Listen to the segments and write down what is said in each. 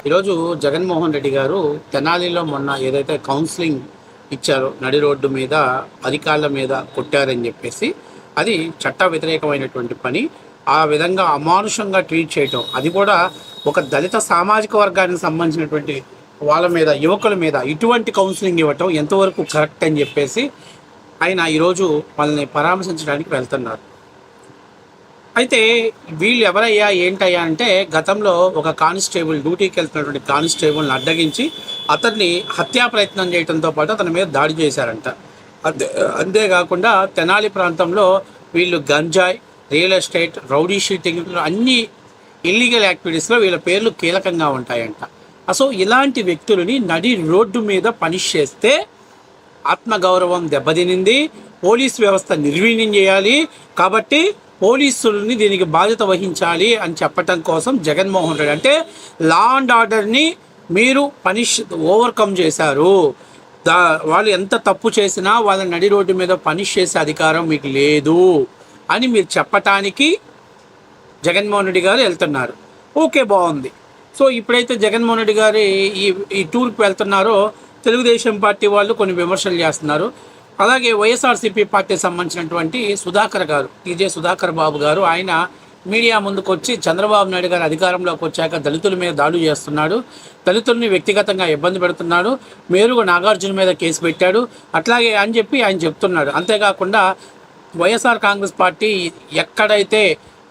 ఈరోజు జగన్మోహన్ రెడ్డి గారు తెనాలిలో మొన్న ఏదైతే కౌన్సిలింగ్ ఇచ్చారో నడి రోడ్డు మీద అధికారుల మీద కొట్టారని చెప్పేసి అది చట్ట వ్యతిరేకమైనటువంటి పని. ఆ విధంగా అమానుషంగా ట్వీట్ చేయటం, అది కూడా ఒక దళిత సామాజిక వర్గానికి సంబంధించినటువంటి వాళ్ళ మీద, యువకుల మీద ఇటువంటి కౌన్సిలింగ్ ఇవ్వటం ఎంతవరకు కరెక్ట్ అని చెప్పేసి ఆయన ఈరోజు వాళ్ళని పరామర్శించడానికి వెళ్తున్నారు. అయితే వీళ్ళు ఎవరయ్యా ఏంటయ్యా అంటే, గతంలో ఒక కానిస్టేబుల్, డ్యూటీకి వెళ్తున్నటువంటి కానిస్టేబుల్ని అడ్డగించి అతన్ని హత్యా ప్రయత్నం చేయడంతో పాటు అతని మీద దాడి చేశారంట. అంతేకాకుండా తెనాలి ప్రాంతంలో వీళ్ళు గంజాయి, రియల్ ఎస్టేట్, రౌడీ షీటింగ్, అన్ని ఇల్లీగల్ యాక్టివిటీస్లో వీళ్ళ పేర్లు కీలకంగా ఉంటాయంట. అసలు ఇలాంటి వ్యక్తులని నడి రోడ్డు మీద పనిష్ చేస్తే ఆత్మగౌరవం దెబ్బతినింది, పోలీస్ వ్యవస్థ నిర్వీర్యం చేయాలి, కాబట్టి పోలీసులని దీనికి బాధ్యత వహించాలి అని చెప్పటం కోసం జగన్మోహన్ రెడ్డి, అంటే లా అండ్ ఆర్డర్ని మీరు ఓవర్కమ్ చేశారు, వాళ్ళు ఎంత తప్పు చేసినా వాళ్ళ నడి రోడ్డు మీద పనిష్ చేసే అధికారం మీకు లేదు అని మీరు చెప్పటానికి జగన్మోహన్ రెడ్డి గారు వెళ్తున్నారు. ఓకే, బాగుంది. సో ఇప్పుడైతే జగన్మోహన్ రెడ్డి గారు ఈ టూర్కి వెళ్తున్నారో తెలుగుదేశం పార్టీ వాళ్ళు కొన్ని విమర్శలు చేస్తున్నారు. అలాగే వైఎస్ఆర్సీపీ పార్టీకి సంబంధించినటువంటి సుధాకర్ గారు, టీజే సుధాకర్ బాబు గారు, ఆయన మీడియా ముందుకు వచ్చి చంద్రబాబు నాయుడు గారు అధికారంలోకి వచ్చాక దళితుల మీద దాడులు చేస్తున్నాడు, దళితుల్ని వ్యక్తిగతంగా ఇబ్బంది పెడుతున్నాడు, మేరుగు నాగార్జున మీద కేసు పెట్టాడు అట్లాగే అని చెప్పి ఆయన చెప్తున్నాడు. అంతేకాకుండా వైఎస్ఆర్ కాంగ్రెస్ పార్టీ ఎక్కడైతే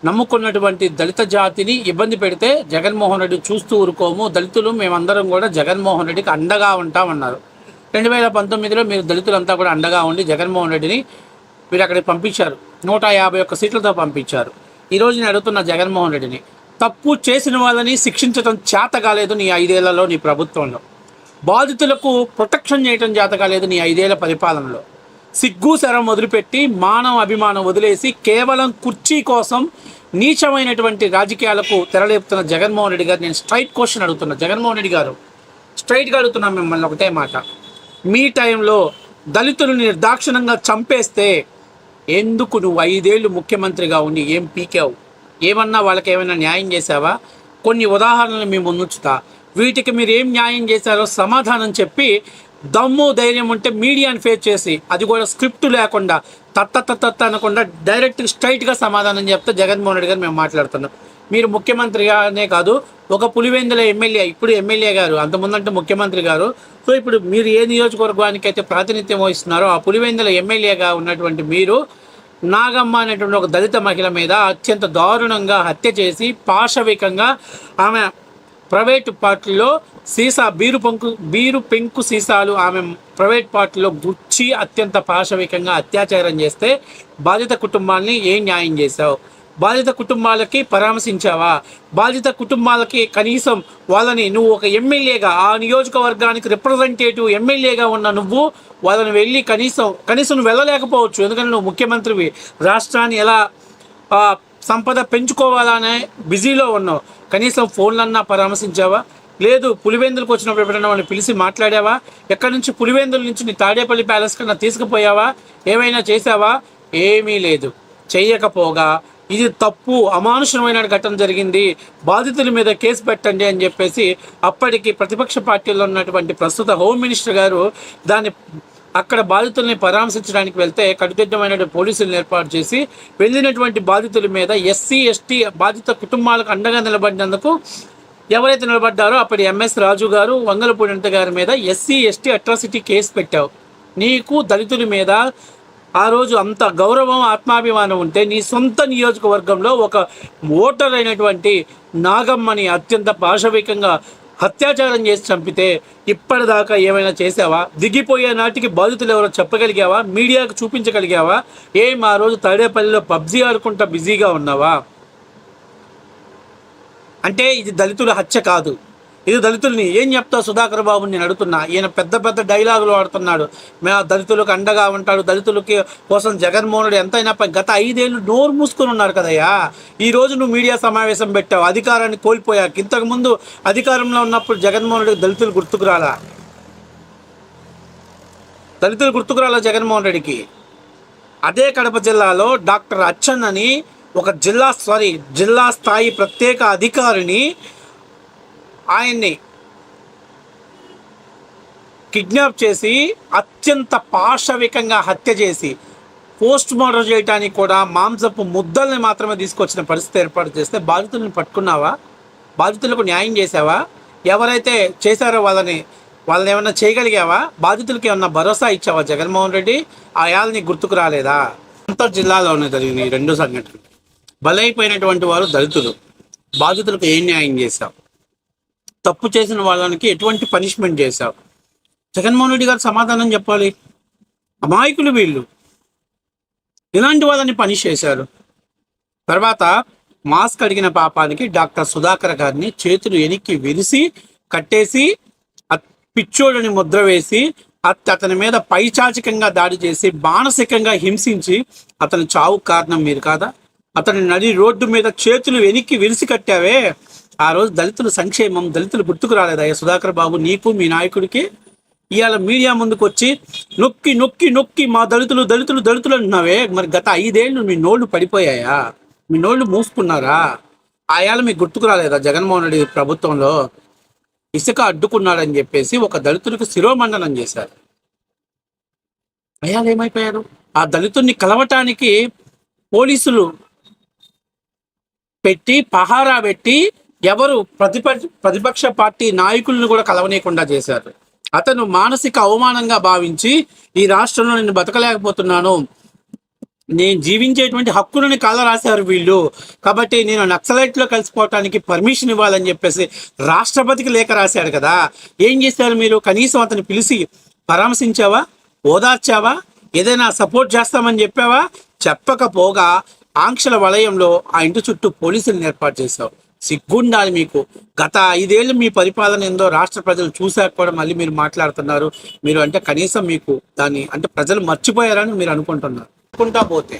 నమ్ముకున్నటువంటి దళిత జాతిని ఇబ్బంది పెడితే జగన్మోహన్ రెడ్డి చూస్తూ ఊరుకోము, దళితులు మేమందరం కూడా జగన్మోహన్ రెడ్డికి అండగా ఉంటామన్నారు. 2019లో మీరు దళితులంతా కూడా అండగా ఉండి జగన్మోహన్ రెడ్డిని మీరు అక్కడికి పంపించారు, 151 సీట్లతో పంపించారు. ఈరోజు నేను అడుగుతున్న జగన్మోహన్ రెడ్డిని, తప్పు చేసిన వాళ్ళని శిక్షించడం చేత కాలేదు నీ 5 ఏళ్లలో నీ ప్రభుత్వంలో, బాధితులకు ప్రొటెక్షన్ చేయడం చేత కాలేదు నీ 5 ఏళ్ల పరిపాలనలో, సిగ్గు శరం వదిలిపెట్టి మానవ అభిమానం వదిలేసి కేవలం కుర్చీ కోసం నీచమైనటువంటి రాజకీయాలకు తెరలేపుతున్న జగన్మోహన్ రెడ్డి గారు, నేను స్ట్రైట్ క్వశ్చన్ అడుగుతున్నా. జగన్మోహన్ రెడ్డి గారు, స్ట్రైట్గా అడుగుతున్నా మిమ్మల్ని ఒకటే మాట, మీ టైంలో దళితులను నిర్దాక్షిణంగా చంపేస్తే ఎందుకు నువ్వు 5 ఏళ్ళు ముఖ్యమంత్రిగా ఉండి ఏం పీకావు? ఏమన్నా వాళ్ళకి ఏమైనా న్యాయం చేసావా? కొన్ని ఉదాహరణలు మేము ముందుంచుతా, వీటికి మీరు ఏం న్యాయం చేశారో సమాధానం చెప్పి, దమ్ము ధైర్యం ఉంటే మీడియాని ఫేస్ చేసి, అది కూడా స్క్రిప్ట్ లేకుండా తత్త అనకుండా డైరెక్ట్ స్ట్రైట్గా సమాధానం చెప్తే జగన్మోహన్ రెడ్డి గారు మేము మాట్లాడుతున్నాం. మీరు ముఖ్యమంత్రిగానే కాదు, ఒక పులివెందుల ఎమ్మెల్యే, ఇప్పుడు ఎమ్మెల్యే గారు, అంతకుముందంటే ముఖ్యమంత్రి గారు. సో ఇప్పుడు మీరు ఏ నియోజకవర్గానికి అయితే ప్రాతినిధ్యం వహిస్తున్నారో ఆ పులివెందుల ఎమ్మెల్యేగా ఉన్నటువంటి మీరు నాగమ్మ అనేటువంటి ఒక దళిత మహిళ మీద అత్యంత దారుణంగా హత్య చేసి పాశవికంగా ఆమె ప్రైవేటు పార్టీలో బీరు పెంకు సీసాలు ఆమె ప్రైవేట్ పార్టీలో గుచ్చి అత్యంత పాశవికంగా అత్యాచారం చేస్తే బాధిత కుటుంబాన్ని ఏం న్యాయం చేశావు? బాధిత కుటుంబాలకి పరామర్శించావా? బాధిత కుటుంబాలకి కనీసం వాళ్ళని, నువ్వు ఒక ఎమ్మెల్యేగా, ఆ నియోజకవర్గానికి రిప్రజెంటేటివ్ ఎమ్మెల్యేగా ఉన్న నువ్వు వాళ్ళని వెళ్ళి కనీసం నువ్వు వెళ్ళలేకపోవచ్చు, ఎందుకంటే నువ్వు ముఖ్యమంత్రివి, రాష్ట్రాన్ని ఎలా సంపద పెంచుకోవాలనే బిజీలో ఉన్నావు. కనీసం ఫోన్లన్నా పరామర్శించావా? లేదు. పులివెందులకు వచ్చినప్పుడు ఎప్పుడైనా వాళ్ళని పిలిచి మాట్లాడావా? ఎక్కడి నుంచి పులివెందుల నుంచి నీ తాడేపల్లి ప్యాలెస్ కన్నా తీసుకుపోయావా? ఏమైనా చేసావా? ఏమీ లేదు. చెయ్యకపోగా ఇది తప్పు, అమానుషమైన ఘటన జరిగింది, బాధితుల మీద కేసు పెట్టండి అని చెప్పేసి అప్పటికి ప్రతిపక్ష పార్టీలో ఉన్నటువంటి ప్రస్తుత హోమ్ మినిస్టర్ గారు అక్కడ బాధితుల్ని పరామర్శించడానికి వెళ్తే కట్టుదిట్టమైనటువంటి పోలీసులను ఏర్పాటు చేసి వెళ్ళినటువంటి బాధితుల మీద ఎస్సీ ఎస్టీ బాధిత కుటుంబాలకు అండగా నిలబడినందుకు ఎవరైతే నిలబడ్డారో అప్పటి ఎంఎస్ రాజు గారు, వంగలపూడి అనిత గారి మీద ఎస్సీ ఎస్టీ అట్రాసిటీ కేసు పెట్టావు. నీకు దళితుల మీద ఆ రోజు అంత గౌరవం, ఆత్మాభిమానం ఉంటే నీ సొంత నియోజకవర్గంలో ఒక ఓటర్ అయినటువంటి నాగమ్మని అత్యంత పాశవికంగా అత్యాచారం చేసి చంపితే ఇప్పటిదాకా ఏమైనా చేసావా? దిగిపోయే నాటికి బాధితులు ఎవరో చెప్పగలిగావా? మీడియాకు చూపించగలిగావా? ఏం ఆ రోజు తాడేపల్లిలో పబ్జీ ఆడుకుంటా బిజీగా ఉన్నావా? అంటే ఇది దళితుల హత్య కాదు, ఇది దళితుల్ని ఏం చెప్తావు? సుధాకర్ బాబుని నేను అడుగుతున్నా. ఈయన పెద్ద డైలాగులు ఆడుతున్నాడు, మేము దళితులకు అండగా ఉంటాడు, దళితులకి కోసం జగన్మోహన్ రెడ్డి ఎంతైనా గత 5 ఏళ్ళు నోరు మూసుకొని ఉన్నారు కదయ్యా. ఈరోజు నువ్వు మీడియా సమావేశం పెట్టావు, అధికారాన్ని కోల్పోయాక. ఇంతకుముందు అధికారంలో ఉన్నప్పుడు జగన్మోహన్ రెడ్డికి దళితులు గుర్తుకురాలా? జగన్మోహన్ రెడ్డికి? అదే కడప జిల్లాలో డాక్టర్ అచ్చన్ అని ఒక జిల్లా స్థాయి ప్రత్యేక అధికారిని ఆయన్ని కిడ్నాప్ చేసి అత్యంత పాశవికంగా హత్య చేసి పోస్ట్ మార్టం చేయడానికి కూడా మాంసపు ముద్దల్ని మాత్రమే తీసుకొచ్చిన పరిస్థితి ఏర్పాటు చేస్తే బాధితులను పట్టుకున్నావా? బాధితులకు న్యాయం చేసావా? ఎవరైతే చేశారో వాళ్ళని ఏమన్నా చేయగలిగావా? బాధితులకి ఏమన్నా భరోసా ఇచ్చావా జగన్మోహన్ రెడ్డి? ఆ యాల్ని గుర్తుకు రాలేదా? అంతర్ జిల్లాలోనే జరిగిన ఈ 2 సంఘటనలు. బలైపోయినటువంటి వారు దళితులు. బాధితులకు ఏం న్యాయం చేశావు? తప్పు చేసిన వాళ్ళకి ఎటువంటి పనిష్మెంట్ చేశావు? జగన్మోహన్ రెడ్డి గారు సమాధానం చెప్పాలి. అమాయకులు వీళ్ళు, ఇలాంటి వాళ్ళని పనిష్ చేశారు. తర్వాత మాస్క్ అడిగిన పాపానికి డాక్టర్ సుధాకర్ గారిని చేతులు వెనక్కి విరిసి కట్టేసి పిచ్చోడని ముద్ర వేసి అతని మీద పైచాచికంగా దాడి చేసి మానసికంగా హింసించి అతని చావు కారణం మీరు కాదా? అతని నడి రోడ్డు మీద చేతులు వెనక్కి విరిసి కట్టావే, ఆ రోజు దళితుల సంక్షేమం, దళితులు గుర్తుకు రాలేదయ్యా సుధాకర్ బాబు నీకు మీ నాయకుడికి? ఇవాళ మీడియా ముందుకు వచ్చి నొక్కి నొక్కి నొక్కి మా దళితులు దళితులు దళితులు అంటున్నావే, మరి గత 5 ఏళ్ళు మీ నోళ్ళు పడిపోయాయా? మీ నోళ్ళు మూసుకున్నారా? ఆయాల మీకు గుర్తుకు రాలేదా? జగన్మోహన్ రెడ్డి ప్రభుత్వంలో ఇసుక అడ్డుకున్నాడని చెప్పేసి ఒక దళితులకు శిరోమండనం చేశారు. అయాలు ఏమైపోయారు? ఆ దళితుడిని కలవటానికి పోలీసులు పెట్టి పహారా పెట్టి ఎవరు ప్రతిపక్ష పార్టీ నాయకులను కూడా కలవనీయకుండా చేశారు. అతను మానసిక అవమానంగా భావించి ఈ రాష్ట్రంలో నేను బతకలేకపోతున్నాను, నేను జీవించేటువంటి హక్కులని కాల రాశారు వీళ్ళు, కాబట్టి నేను నక్సలైట్లో కలిసిపోవటానికి పర్మిషన్ ఇవ్వాలని చెప్పేసి రాష్ట్రపతికి లేఖ రాశాడు కదా. ఏం చేశారు మీరు? కనీసం అతను పిలిచి పరామర్శించావా? ఓదార్చావా? ఏదైనా సపోర్ట్ చేస్తామని చెప్పావా? చెప్పకపోగా ఆంక్షల వలయంలో ఆ ఇంటి చుట్టూ పోలీసులను ఏర్పాటు చేశావు. సిగ్గుండాలి మీకు. గత 5 ఏళ్ళు మీ పరిపాలన ఏందో రాష్ట్ర ప్రజలు చూశాక కూడా మళ్ళీ మీరు మాట్లాడుతున్నారు. మీరు అంటే కనీసం మీకు దాన్ని అంటే ప్రజలు మర్చిపోయారని మీరు అనుకుంటున్నారు. అనుకుంటా పోతే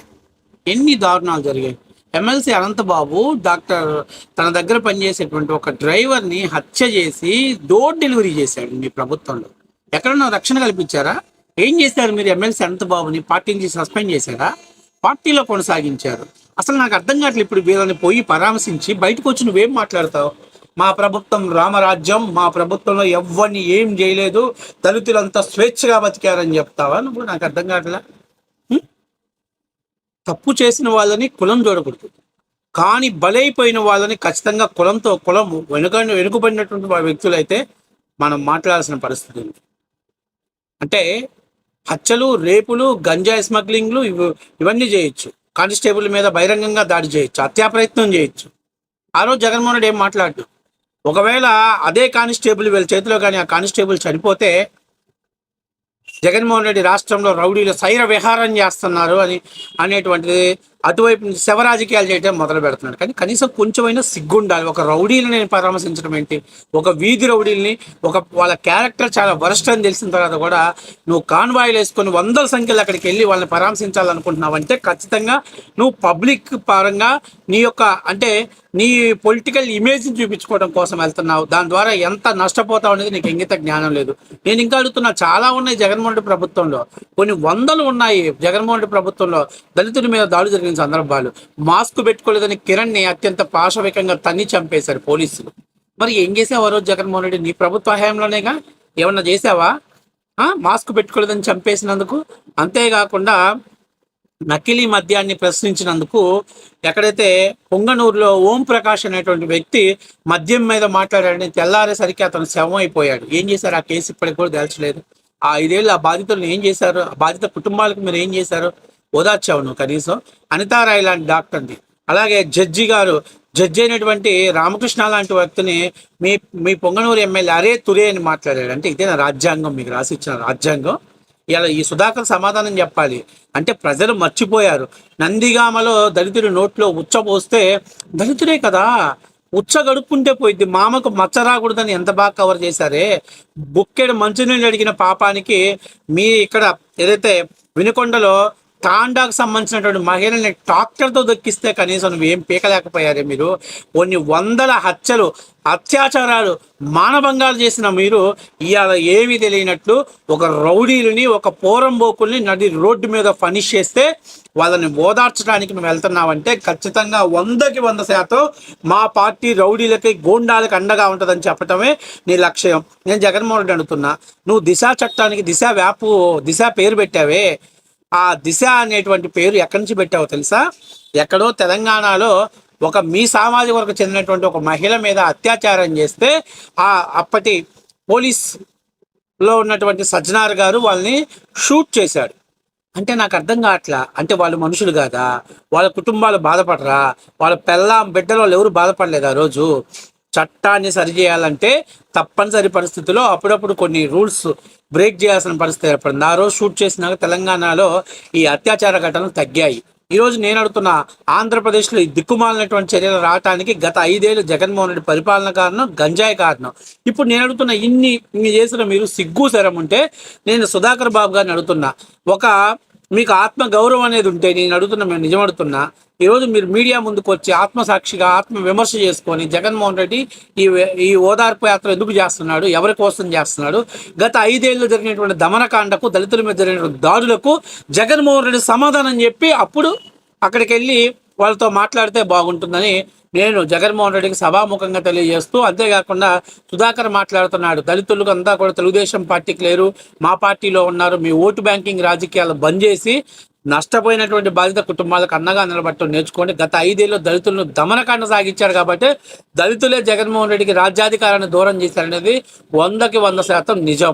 ఎన్ని దారుణాలు జరిగాయి. ఎమ్మెల్సీ అనంతబాబు డాక్టర్ తన దగ్గర పనిచేసేటువంటి ఒక డ్రైవర్ని హత్య చేసి డోర్ డెలివరీ చేశాడు మీ ప్రభుత్వంలో. ఎక్కడన్నా రక్షణ కల్పించారా? ఏం చేశారు మీరు? ఎమ్మెల్సీ అనంతబాబుని పార్టీ నుంచి సస్పెండ్ చేశారా? పార్టీలో కొనసాగించారు. అసలు నాకు అర్థం కావట్లేదు. ఇప్పుడు వీళ్ళని పోయి పరామర్శించి బయటకు వచ్చి నువ్వేం మాట్లాడతావు? మా ప్రభుత్వం రామరాజ్యం, మా ప్రభుత్వంలో ఎవరిని ఏం చేయలేదు, దళితులంతా స్వేచ్ఛగా బతికారని చెప్తావా నువ్వు? నాకు అర్థం కావట్లా. తప్పు చేసిన వాళ్ళని కులం చూడకూడదు, కానీ బలైపోయిన వాళ్ళని ఖచ్చితంగా కులం వెనుకబడినటువంటి వ్యక్తులైతే మనం మాట్లాడాల్సిన పరిస్థితి ఉంది. అంటే హత్యలు, రేపులు, గంజాయి స్మగ్లింగ్లు ఇవన్నీ చేయొచ్చు. కానిస్టేబుల్ మీద బహిరంగంగా దాడి చేయొచ్చు, హత్యా ప్రయత్నం చేయొచ్చు. ఆ రోజు జగన్మోహన్ రెడ్డి ఏం మాట్లాడు? ఒకవేళ అదే కానిస్టేబుల్ వీళ్ళ చేతిలో కానీ ఆ కానిస్టేబుల్ చనిపోతే జగన్మోహన్ రెడ్డి రాష్ట్రంలో రౌడీలు శైర విహారం చేస్తున్నారు అనేటువంటిది అటువైపు నుంచి శవ రాజకీయాలు చేయడం మొదలు పెడుతున్నాడు. కానీ కనీసం కొంచెమైనా సిగ్గుండాలి. ఒక రౌడీని నేను పరామర్శించడం ఏంటి? ఒక వీధి రౌడీల్ని, వాళ్ళ క్యారెక్టర్ చాలా వరస్ట్ అని తెలిసిన తర్వాత కూడా నువ్వు కాన్వాయిలు వేసుకొని 100ల సంఖ్యలో అక్కడికి వెళ్ళి వాళ్ళని పరామర్శించాలనుకుంటున్నావు అంటే ఖచ్చితంగా నువ్వు పబ్లిక్ పరంగా నీ యొక్క అంటే నీ పొలిటికల్ ఇమేజ్ని చూపించుకోవడం కోసం వెళ్తున్నావు. దాని ద్వారా ఎంత నష్టపోతావు అనేది నీకు ఇంగిత జ్ఞానం లేదు. నేను ఇంకా అడుగుతున్నా, చాలా ఉన్నాయి జగన్మోహన్ రెడ్డి ప్రభుత్వంలో, కొన్ని 100లు ఉన్నాయి జగన్మోహన్ రెడ్డి ప్రభుత్వంలో దళితుల మీద దాడులు జరిగిన సందర్భాలు. మాస్క్ పెట్టుకోలేదని కిరణ్ని అత్యంత పాశవికంగా తన్ని చంపేశారు పోలీసులు. మరి ఏం చేసావు ఆ రోజు జగన్మోహన్ రెడ్డి? నీ ప్రభుత్వ హయాంలోనేగా. ఏమన్నా చేసావా? మాస్క్ పెట్టుకోలేదని చంపేసినందుకు. అంతేకాకుండా నకిలీ మద్యాన్ని ప్రశ్నించినందుకు ఎక్కడైతే పొంగనూరులో ఓం ప్రకాష్ అనేటువంటి వ్యక్తి మద్యం మీద మాట్లాడాడని తెల్లారేసరికి అతను శవం అయిపోయాడు. ఏం చేశారు? ఆ కేసు ఇప్పటికి కూడా తేల్చలేదు. ఆ 5 ఏళ్ళు ఆ బాధితులను ఏం చేశారు? ఆ బాధిత కుటుంబాలకు మీరు ఏం చేశారు? ఓదార్చావు నువ్వు కనీసం? అనితారాయ్ లాంటి డాక్టర్ని, అలాగే జడ్జి అయినటువంటి రామకృష్ణ లాంటి వ్యక్తిని మీ పొంగనూరు ఎమ్మెల్యే అరే తురే అని మాట్లాడాడు. అంటే ఇదేనా రాజ్యాంగం? మీకు రాసి ఇచ్చిన రాజ్యాంగం? ఇలా ఈ సుధాకర్ సమాధానం చెప్పాలి. అంటే ప్రజలు మర్చిపోయారు. నందిగామలో దళితుడి నోట్లో ఉచ్చబోస్తే దళితుడే కదా, ఉచ్చ గడుపుకుంటే పోయింది. మామకు మచ్చ రాకూడదని ఎంత బాగా కవర్ చేశారే. బుక్కెడు మంచినీళ్ళు అడిగిన పాపానికి మీ ఇక్కడ ఏదైతే వినుకొండలో తాండాకు సంబంధించినటువంటి మహిళల్ని ట్రాక్టర్తో దొక్కిస్తే కనీసం నువ్వేం పీకలేకపోయారే మీరు. కొన్ని వందల హత్యలు, అత్యాచారాలు, మానభంగాలు చేసిన మీరు ఇవాళ ఏమీ తెలియనట్లు ఒక రౌడీలని, ఒక పోరంబోకుల్ని నడి రోడ్డు మీద ఫనిష్ చేస్తే వాళ్ళని ఓదార్చడానికి నువ్వు వెళ్తున్నావంటే ఖచ్చితంగా 100% మా పార్టీ రౌడీలకి, గూండాలకి అండగా ఉంటుందని చెప్పటమే నీ లక్ష్యం. నేను జగన్మోహన్ రెడ్డి అడుగుతున్నా, నువ్వు దిశ చట్టానికి దిశ పేరు పెట్టావే, ఆ దిశ అనేటువంటి పేరు ఎక్కడి నుంచి పెట్టావో తెలుసా? ఎక్కడో తెలంగాణలో మీ సామాజిక వర్గం చెందినటువంటి ఒక మహిళ మీద అత్యాచారం చేస్తే అప్పటి పోలీస్లో ఉన్నటువంటి సజ్జనార్ గారు వాళ్ళని షూట్ చేశాడు. అంటే నాకు అర్థం కావట్లా. అంటే వాళ్ళు మనుషులు కాదా? వాళ్ళ కుటుంబాలు బాధపడరా? వాళ్ళ బిడ్డలు వాళ్ళు ఎవరు బాధపడలేదు ఆ రోజు? చట్టాన్ని సరిచేయాలంటే తప్పనిసరి పరిస్థితుల్లో అప్పుడప్పుడు కొన్ని రూల్స్ బ్రేక్ చేయాల్సిన పరిస్థితి ఏర్పడింది. ఆ రోజు షూట్ చేసినాక తెలంగాణలో ఈ అత్యాచార ఘటనలు తగ్గాయి. ఈరోజు నేను అడుగుతున్న, ఆంధ్రప్రదేశ్లో ఈ దిక్కుమాలినటువంటి చర్యలు రావడానికి గత 5 ఏళ్ళు జగన్మోహన్ రెడ్డి పరిపాలన కారణం, గంజాయి కారణం. ఇప్పుడు నేను అడుగుతున్న, ఇన్ని చేసిన మీరు సిగ్గు శరం ఉంటే నేను సుధాకర్ బాబు గారిని అడుగుతున్నా, మీకు ఆత్మ గౌరవం అనేది ఉంటే నేను అడుగుతున్నా, మేము నిజం అడుగుతున్నా, ఈరోజు మీరు మీడియా ముందుకు వచ్చి ఆత్మసాక్షిగా ఆత్మ విమర్శ చేసుకొని జగన్మోహన్ రెడ్డి ఈ ఓదార్పు యాత్ర ఎందుకు చేస్తున్నాడు, ఎవరి కోసం చేస్తున్నాడు, గత 5 ఏళ్ళు జరిగినటువంటి దమనకాండకు, దళితుల మీద జరిగినటువంటి దాడులకు జగన్మోహన్ రెడ్డి సమాధానం చెప్పి అప్పుడు అక్కడికి వెళ్ళి వాళ్ళతో మాట్లాడితే బాగుంటుందని నేను జగన్మోహన్ రెడ్డికి సభాముఖంగా తెలియజేస్తూ, అంతేకాకుండా సుధాకర్ మాట్లాడుతున్నాడు, దళితులకు అంతా కూడా తెలుగుదేశం పార్టీకి లేరు, మా పార్టీలో ఉన్నారు, మీ ఓటు బ్యాంకింగ్ రాజకీయాలు బంద్ చేసి నష్టపోయినటువంటి బాధిత కుటుంబాలకు అన్నగా నిలబట్టడం నేర్చుకోండి. గత 5 ఏళ్ళు దళితులను దమనకాండ సాగించారు కాబట్టి దళితులే జగన్మోహన్ రెడ్డికి రాజ్యాధికారాన్ని దూరం చేశారనేది 100% నిజం.